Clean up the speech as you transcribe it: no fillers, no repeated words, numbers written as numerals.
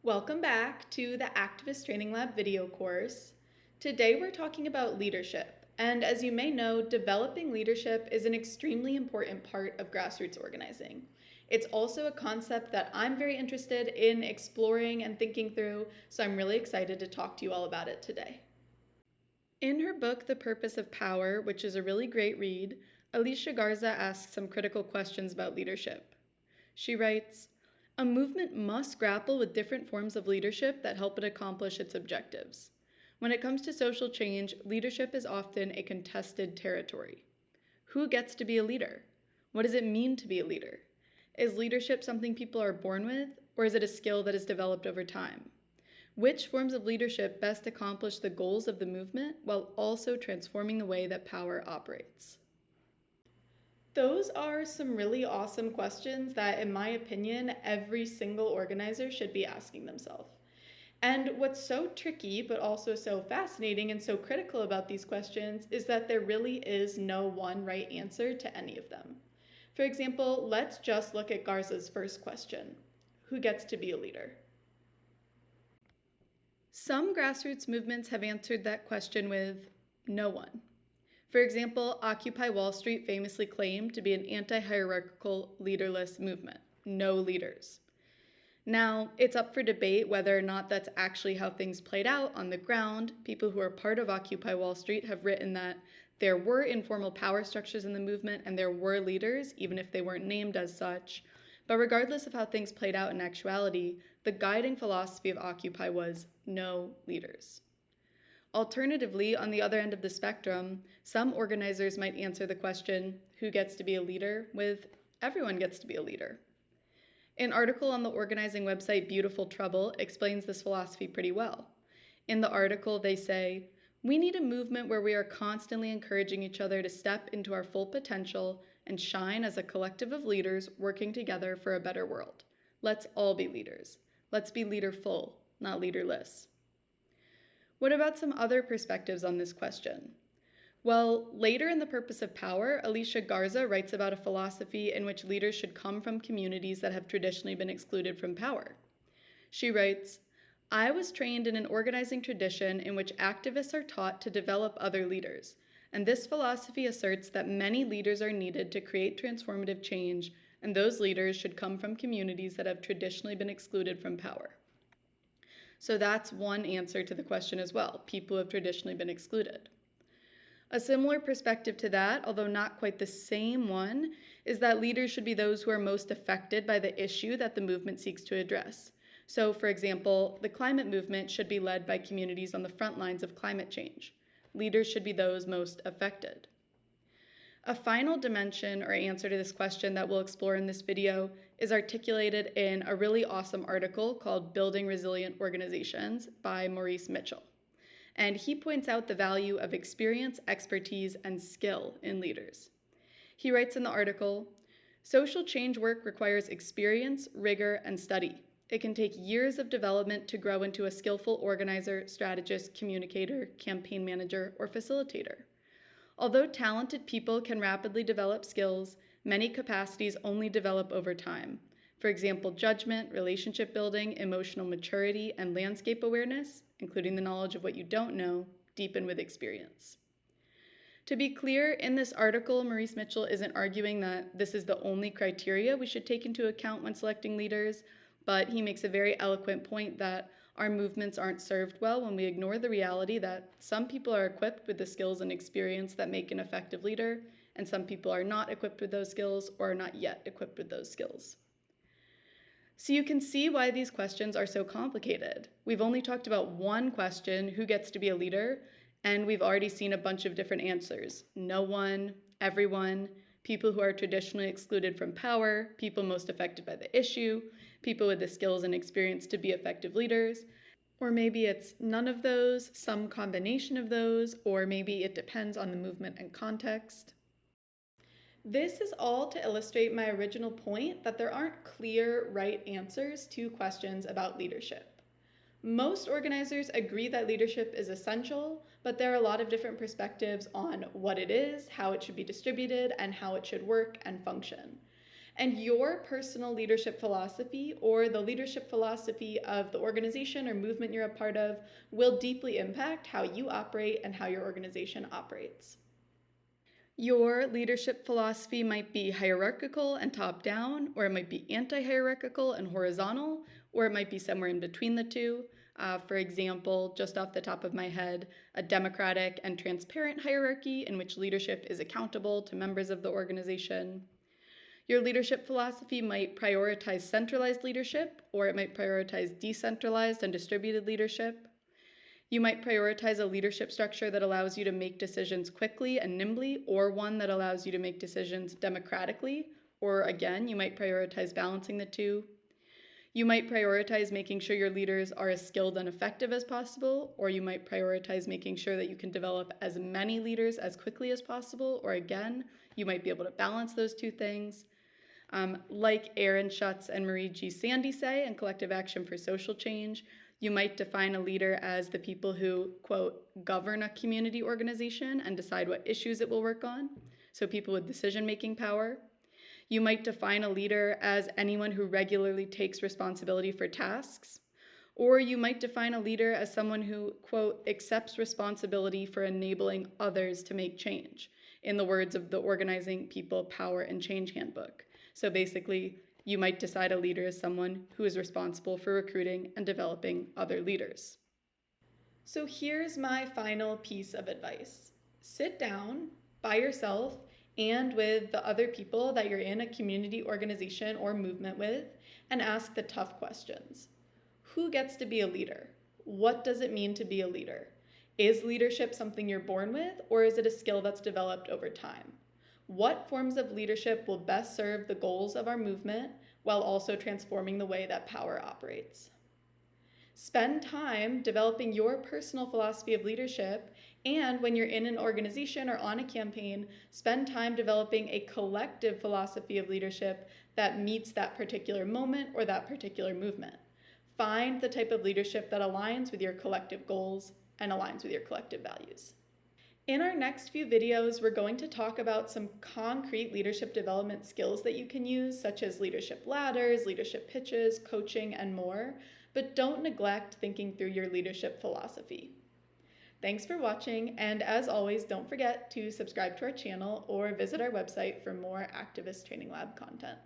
Welcome back to the Activist Training Lab video course. Today we're talking about leadership, and as you may know, developing leadership is an extremely important part of grassroots organizing. It's also a concept that I'm very interested in exploring and thinking through, so I'm really excited to talk to you all about it today. In her book, The Purpose of Power, which is a really great read, Alicia Garza asks some critical questions about leadership. She writes, "A movement must grapple with different forms of leadership that help it accomplish its objectives. When it comes to social change, leadership is often a contested territory. Who gets to be a leader? What does it mean to be a leader? Is leadership something people are born with, or is it a skill that is developed over time? Which forms of leadership best accomplish the goals of the movement while also transforming the way that power operates?" Those are some really awesome questions that, in my opinion, every single organizer should be asking themselves. And what's so tricky, but also so fascinating and so critical about these questions is that there really is no one right answer to any of them. For example, let's just look at Garza's first question. Who gets to be a leader? Some grassroots movements have answered that question with no one. For example, Occupy Wall Street famously claimed to be an anti-hierarchical, leaderless movement. No leaders. Now, it's up for debate whether or not that's actually how things played out on the ground. People who are part of Occupy Wall Street have written that there were informal power structures in the movement and there were leaders, even if they weren't named as such. But regardless of how things played out in actuality, the guiding philosophy of Occupy was no leaders. Alternatively, on the other end of the spectrum, some organizers might answer the question, who gets to be a leader, with everyone gets to be a leader. An article on the organizing website Beautiful Trouble explains this philosophy pretty well. In the article, they say, "We need a movement where we are constantly encouraging each other to step into our full potential and shine as a collective of leaders working together for a better world. Let's all be leaders. Let's be leaderful, not leaderless." What about some other perspectives on this question? Well, later in The Purpose of Power, Alicia Garza writes about a philosophy in which leaders should come from communities that have traditionally been excluded from power. She writes, "I was trained in an organizing tradition in which activists are taught to develop other leaders, and this philosophy asserts that many leaders are needed to create transformative change, and those leaders should come from communities that have traditionally been excluded from power." So that's one answer to the question as well. People have traditionally been excluded. A similar perspective to that, although not quite the same one, is that leaders should be those who are most affected by the issue that the movement seeks to address. So, for example, the climate movement should be led by communities on the front lines of climate change. Leaders should be those most affected. A final dimension or answer to this question that we'll explore in this video is articulated in a really awesome article called Building Resilient Organizations by Maurice Mitchell. And he points out the value of experience, expertise, and skill in leaders. He writes in the article, "Social change work requires experience, rigor, and study. It can take years of development to grow into a skillful organizer, strategist, communicator, campaign manager, or facilitator. Although talented people can rapidly develop skills, many capacities only develop over time. For example, judgment, relationship building, emotional maturity, and landscape awareness, including the knowledge of what you don't know, deepen with experience." To be clear, in this article, Maurice Mitchell isn't arguing that this is the only criteria we should take into account when selecting leaders, but he makes a very eloquent point that our movements aren't served well when we ignore the reality that some people are equipped with the skills and experience that make an effective leader, and some people are not equipped with those skills or are not yet equipped with those skills. So you can see why these questions are so complicated. We've only talked about one question, who gets to be a leader, and we've already seen a bunch of different answers. No one, everyone, people who are traditionally excluded from power, people most affected by the issue, people with the skills and experience to be effective leaders, or maybe it's none of those, some combination of those, or maybe it depends on the movement and context. This is all to illustrate my original point that there aren't clear right answers to questions about leadership. Most organizers agree that leadership is essential, but there are a lot of different perspectives on what it is, how it should be distributed, and how it should work and function. And your personal leadership philosophy or the leadership philosophy of the organization or movement you're a part of will deeply impact how you operate and how your organization operates. Your leadership philosophy might be hierarchical and top-down, or it might be anti-hierarchical and horizontal, or it might be somewhere in between the two. For example, just off the top of my head, a democratic and transparent hierarchy in which leadership is accountable to members of the organization. Your leadership philosophy might prioritize centralized leadership, or it might prioritize decentralized and distributed leadership. You might prioritize a leadership structure that allows you to make decisions quickly and nimbly, or one that allows you to make decisions democratically, or again, you might prioritize balancing the two. You might prioritize making sure your leaders are as skilled and effective as possible, or you might prioritize making sure that you can develop as many leaders as quickly as possible, or again, you might be able to balance those two things. Like Aaron Schutz and Marie G. Sandy say in Collective Action for Social Change, you might define a leader as the people who, quote, govern a community organization and decide what issues it will work on, so people with decision-making power. You might define a leader as anyone who regularly takes responsibility for tasks, or you might define a leader as someone who, quote, accepts responsibility for enabling others to make change, in the words of the Organizing People, Power, and Change Handbook. So basically, you might decide a leader as someone who is responsible for recruiting and developing other leaders. So here's my final piece of advice. Sit down by yourself and with the other people that you're in a community, organization, or movement with, and ask the tough questions. Who gets to be a leader? What does it mean to be a leader? Is leadership something you're born with, or is it a skill that's developed over time? What forms of leadership will best serve the goals of our movement while also transforming the way that power operates? Spend time developing your personal philosophy of leadership, and when you're in an organization or on a campaign, spend time developing a collective philosophy of leadership that meets that particular moment or that particular movement. Find the type of leadership that aligns with your collective goals and aligns with your collective values. In our next few videos, we're going to talk about some concrete leadership development skills that you can use, such as leadership ladders, leadership pitches, coaching, and more, but don't neglect thinking through your leadership philosophy. Thanks for watching, and as always, don't forget to subscribe to our channel or visit our website for more Activist Training Lab content.